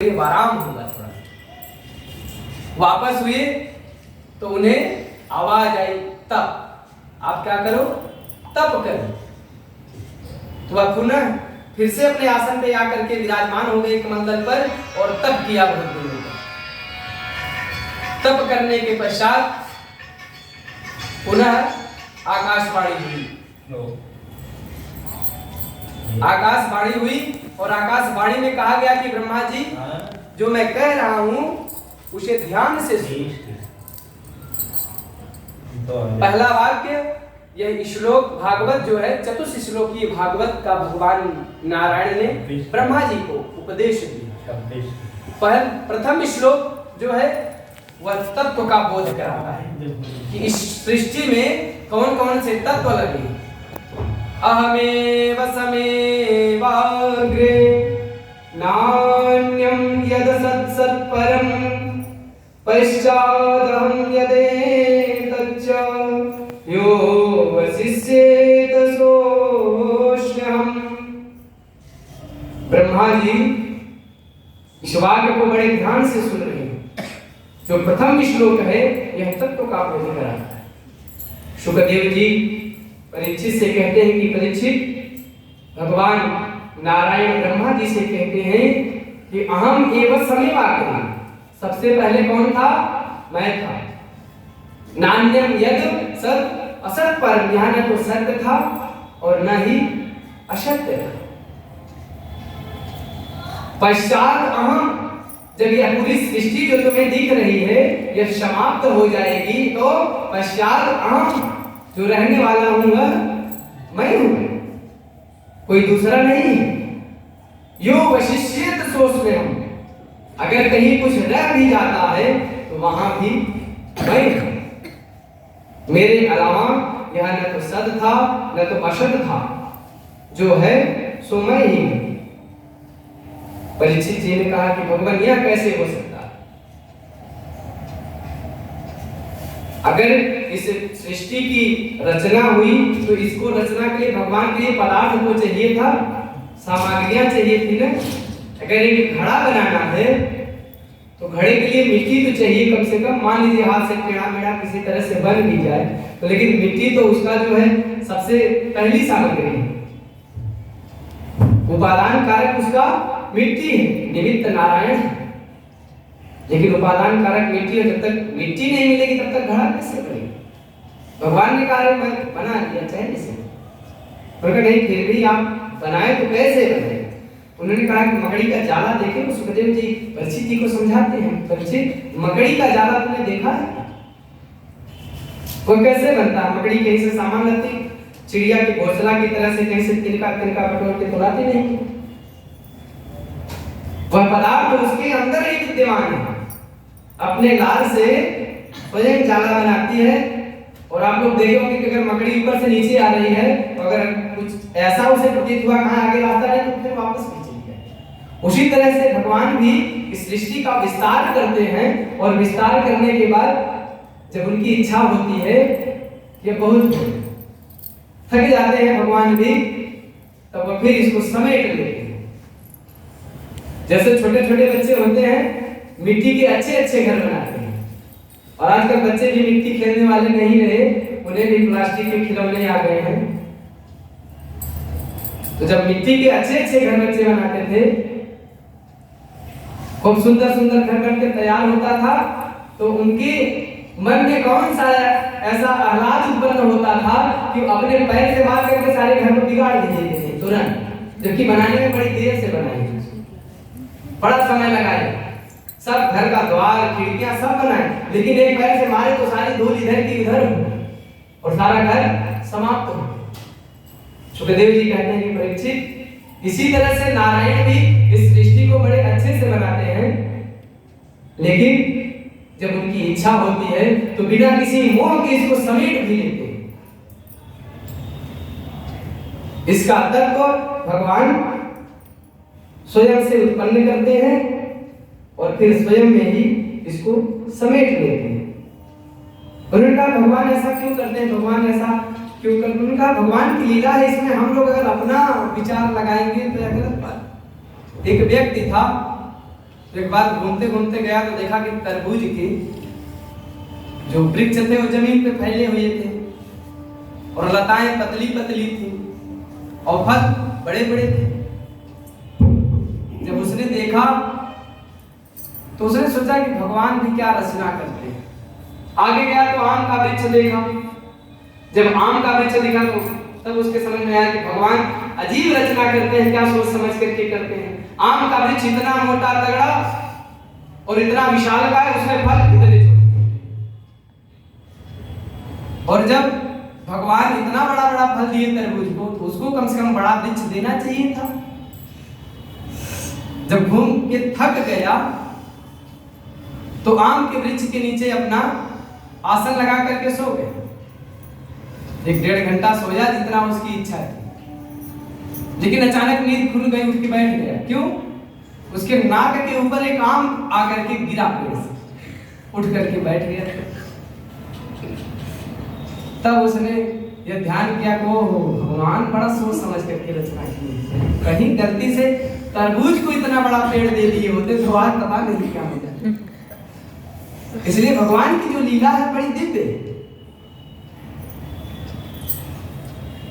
मुझे आराम होगा थोड़ा। वापस हुए तो उन्हें आवाज आई तप, आप क्या करो, तप करो। तो वह पुनः फिर से अपने आसन पे आकर के विराजमान हो गए कमंडल पर और तप किया बहुत दिनों तक। तप करने के पश्चात पुनः आकाशवाणी हुई। आकाशवाणी हुई और आकाशवाणी में कहा गया कि ब्रह्मा जी जो मैं कह रहा हूं उसे ध्यान से सुनिए। पहला वाक्य, यह श्लोक भागवत जो है चतुर्थ श्लोकीय भागवत का भगवान नारायण ने ब्रह्मा जी को उपदेश दिया। प्रथम श्लोक जो है वह तत्व का बोध कराता है कि इस सृष्टि में कौन कौन से तत्व लगे। अहमेव समेवाग्रे नान्यं यद सत्सत्परं पश्चादहं यदेतच्च यो वसिष्येत सोऽस्म्यहम्। ब्रह्मा जी इस वाक्य को बड़े ध्यान से सुन रहे हैं। जो प्रथम श्लोक है यह तत्व का बोध कराता है। शुकदेव जी परीक्षित से कहते हैं कि परीक्षित, भगवान नारायण ब्रह्मा जी से कहते हैं कि अहम एव समेवाग्रे, सबसे पहले कौन था, मैं था। नान्यम यद सत असत पर, यहाँ न तो सत्य था और न ही असत्य था। पश्चात अहम, जब यह पूरी सृष्टि जो तुम्हें दिख रही है यह समाप्त हो जाएगी तो पश्चात अहम, जो रहने वाला हूं वह मैं हूं, कोई दूसरा नहीं है। यो वशिष्येत सोऽस्म्यहम्, अगर कहीं कुछ रह भी जाता है तो वहां भी मैं हूं। मेरे अलावा यह न तो सद था न तो असद था, जो है सो मैं ही हूं। परीक्षित जी ने कहा कि भगवान यह कैसे हो सकता है? अगर इस सृष्टि की रचना हुई तो इसको रचना के लिए भगवान के लिए पदार्थ को चाहिए था, सामग्रियां चाहिए थी ना। अगर एक घड़ा बनाना है तो घड़े के लिए मिट्टी तो चाहिए कम से कम। मान लीजिए हाथ से टेढ़ा मेढ़ा किसी तरह से बन भी जाए तो, लेकिन मिट्टी तो उसका जो है सबसे पहली सामग्री है। उपादान कारक उसका मिट्टी है, निमित्त नारायण है। लेकिन उपादान कारक मिट्टी है, जब तक मिट्टी नहीं मिलेगी तब तक घड़ा कैसे बनेगा? भगवान ने कहा मैं बना दिया चाहे इसे, पर नहीं फिर भी आप बनाए तो कैसे बने? उन्होंने कहा कि मकड़ी का जाला देखे। तो सुखदेव जी परीक्षित जी को समझाते हैं, परीक्षित मकड़ी का जाला तुमने देखा है? वो कैसे बनता है? मकड़ी कहीं से सामान लाती, चिड़िया के घोंसला की तरह से कहीं से तिनका तिनका बटोर के तो लाती नहीं। वह पदार्थ उसके अंदर ही विद्यमान है, अपने लार से स्वयं जाला बनाती है। और आप लोग देखोगे कि अगर मकड़ी ऊपर से नीचे आ रही है तो अगर कुछ ऐसा उसे प्रतीत हुआ कहाँ आगे रास्ता है तो फिर वापस नीचे जाए। उसी तरह से भगवान भी इस सृष्टि का विस्तार करते हैं और विस्तार करने के बाद जब उनकी इच्छा होती है कि बहुत थक जाते हैं भगवान भी, तब वो फिर इसको समेट लेते हैं। जैसे छोटे छोटे बच्चे होते हैं मिट्टी के अच्छे अच्छे घर बनाते हैं, और आजकल बच्चे भी मिट्टी खेलने वाले नहीं रहे, उन्हें भी प्लास्टिक के खिलौने आ गए हैं। तो जब मिट्टी के अच्छे अच्छे घर बच्चे बनाते थे, खूब सुंदर सुंदर घर बनकर तैयार होता था, तो उनके मन में कौन सा ऐसा आह्लाद उत्पन्न होता था कि अपने पैर से मार करके सारे घर को बिगाड़ देते थे तुरंत, जबकि बनाने में बड़ी देर से बनाए, बड़ा समय लगाए, सब घर का द्वार खिड़कियां सब बनाए, लेकिन एक पैर से मारे तो सारी धूल इधर की उधर और सारा घर समाप्त हो। सुखदेव जी कहते हैं कि परीक्षित, इसी तरह से नारायण भी इस सृष्टि को बड़े अच्छे से बनाते हैं, लेकिन जब उनकी इच्छा होती है तो बिना किसी मोह के इसको समेट भी लेते हैं। इसका तत्व भगवान स्वयं से उत्पन्न करते हैं और फिर स्वयं में ही इसको समेट लेते हैं। उन्होंने कहा भगवान ऐसा क्यों करते हैं, भगवान ऐसा क्यों करते हैं? उन्होंने कहा भगवान की लीला है, इसमें हम लोग अगर अपना विचार लगाएंगे तो गलत बात। एक व्यक्ति था, तो एक बार घूमते घूमते गया तो देखा कि तरबूज के जो वृक्ष थे वो जमीन पे फैले हुए थे और लताएं पतली पतली थी और फल बड़े बड़े थे। जब उसने देखा तो उसने सोचा कि भगवान भी क्या रचना करते हैं। आगे गया तो आम का वृक्ष देखा। जब आम का वृक्ष देखा तो तब उसके समझ में आया कि भगवान अजीब रचना करते हैं, क्या सोच समझ करके करते हैं। आम का वृक्ष इतना मोटा तगड़ा और इतना विशाल का है, उसमें फल इतने छोटे। और जब भगवान इतना बड़ा बड़ा फल दिए तरबूज को तो उसको कम से कम बड़ा वृक्ष देना चाहिए था। जब घूम के थक गया तो आम के वृक्ष के नीचे अपना आसन लगा करके सो गया। 1-1.5 घंटा सोया जितना उसकी इच्छा थी, लेकिन अचानक नींद खुल गई, उठ के बैठ गया। क्यों? उसके नाक के ऊपर एक आम आकर के गिरा, पेड़ से उठ करके बैठ गया। तब उसने यह ध्यान किया को भगवान बड़ा सोच समझ करके रचना की, कहीं गलती से तरबूज को इतना बड़ा पेड़ दे दिए होते तो आज पता नहीं क्या हो जाता। इसलिए भगवान की जो लीला है बड़ी दिव्य है।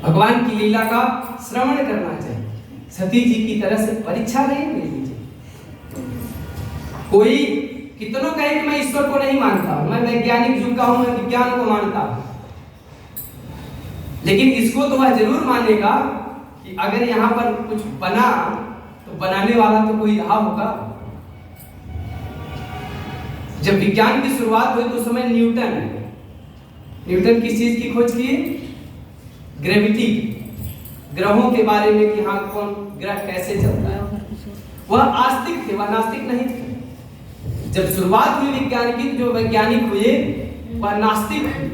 भगवान की लीला का श्रवण करना चाहिए। सती जी की तरह से परीक्षा नहीं ले लीजिए। कोई कितनों कहे कि मैं ईश्वर को नहीं मानता, मैं वैज्ञानिक युग का हूं, मैं विज्ञान को मानता हूं, लेकिन इसको तो वह जरूर मानेगा कि अगर यहां पर कुछ बना तो बनाने वाला तो कोई रहा होगा। जब विज्ञान की शुरुआत हुई तो उस समय न्यूटन किस चीज की खोज की? ग्रेविटी, ग्रहों के बारे में कि हाँ कौन ग्रह कैसे चलता है। वह आस्तिक थे, वह नास्तिक नहीं थे। जब शुरुआत हुई विज्ञान की, जो वैज्ञानिक हुए वह नास्तिक हुए।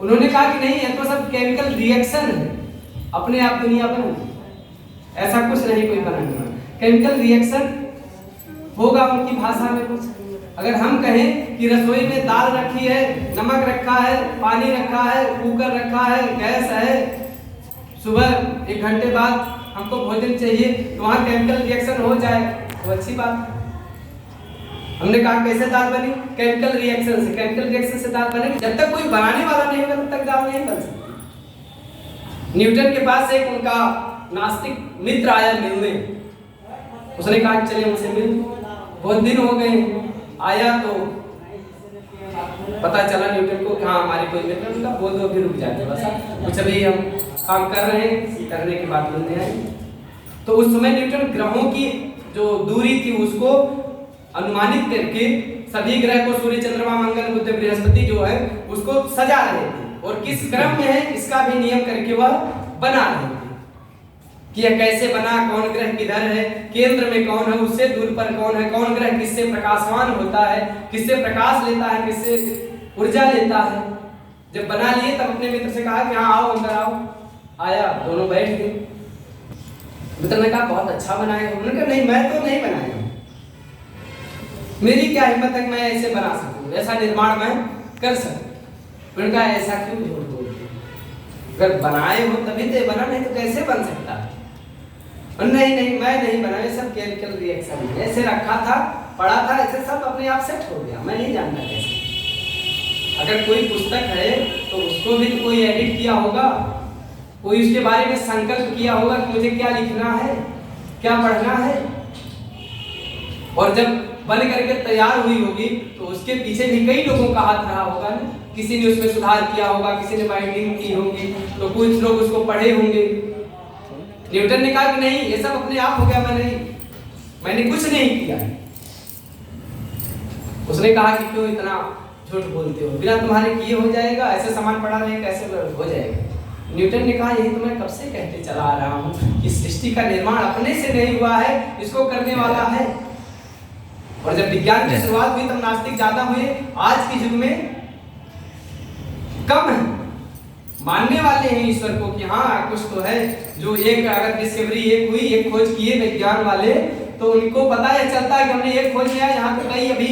उन्होंने कहा कि नहीं, यह तो सब केमिकल रिएक्शन है, अपने आप दुनिया बना, ऐसा कुछ नहीं कोई बनाने। केमिकल रिएक्शन होगा उनकी भाषा में कुछ। अगर हम कहें कि रसोई में दाल रखी है, नमक रखा है, पानी रखा है, कुकर रखा है, गैस है, सुबह 1 घंटे बाद हमको भोजन चाहिए, तो वहां केमिकल रिएक्शन हो जाए तो अच्छी बात। हमने कहा कैसे दाल बनी? केमिकल रिएक्शन से। केमिकल रिएक्शन से दाल बनेगी। जब तक कोई बनाने वाला नहीं होगा तब तक दाल नहीं बन सकती। न्यूटन के पास एक उनका नास्तिक मित्र आया मिलने। उसने कहा चलिए उनसे मिल, बहुत दिन हो गए। आया तो पता चला न्यूटन को कि हाँ हमारे कोई मित्र, उनका बोल दो फिर रुक जाते बस, कुछ अभी हम काम कर रहे हैं, करने के बाद मिलने आए। तो उस समय न्यूटन ग्रहों की जो दूरी थी उसको अनुमानित करके सभी ग्रह को, सूर्य, चंद्रमा, मंगल, बुध, बृहस्पति जो है उसको सजा रहे थे और किस क्रम में है इसका भी नियम करके वह बना रहे थे कि यह कैसे बना, कौन ग्रह किधर है, केंद्र में कौन है, उससे दूर पर कौन है, कौन ग्रह किससे प्रकाशवान होता है, किससे प्रकाश लेता है, किससे ऊर्जा लेता है। जब बना लिए तब अपने मित्र से कहा कि हाँ आओ अंदर आओ। आया, दोनों बैठ गए। मित्र ने कहा बहुत अच्छा बनाया। उन्होंने कहा नहीं, मैं तो नहीं बनाया, मेरी क्या हिम्मत है कि मैं ऐसे बना सकूं, ऐसा निर्माण मैं कर सकूं। उन्होंने कहा ऐसा क्यों झूठ बोलते, अगर बनाए हो तभी तो बना, नहीं तो कैसे बन सकता? नहीं मैं नहीं बना, ये सब केमिकल रिएक्शन है, ऐसे रखा था, पढ़ा था, ऐसे सब अपने आप सेट हो गया, मैं नहीं जानता कैसे। अगर कोई पुस्तक है तो उसको भी तो कोई एडिट किया होगा, कोई उसके बारे में संकल्प किया होगा कि मुझे क्या लिखना है, क्या पढ़ना है, और जब बन करके तैयार हुई होगी तो उसके पीछे भी कई लोगों का हाथ रहा होगा ना। किसी ने उसमें सुधार किया होगा, किसी ने बाइंडिंग की होगी, तो कुछ लोग उसको पढ़े होंगे। न्यूटन ने कहा कि नहीं, ये सब अपने आप हो गया, मैंने कुछ नहीं किया। उसने कहा कि क्यों इतना झूठ बोलते हो, बिना तुम्हारे किए हो जाएगा, ऐसे सामान पड़ा रहे कैसे हो जाएगा। न्यूटन ने कहा यही तो मैं कब से कहते चला आ रहा हूँ कि सृष्टि का निर्माण अपने से नहीं हुआ है, इसको करने वाला है। और जब विज्ञान की शुरुआत हुई तब नास्तिक ज्यादा हुए, आज के युग में कम है, मानने वाले हैं ईश्वर को कि हाँ कुछ तो है। जो एक अगर डिस्कवरी एक हुई, एक खोज किए विज्ञान वाले, तो उनको पता है चलता है कि हमने एक खोज किया, यहाँ तो कई अभी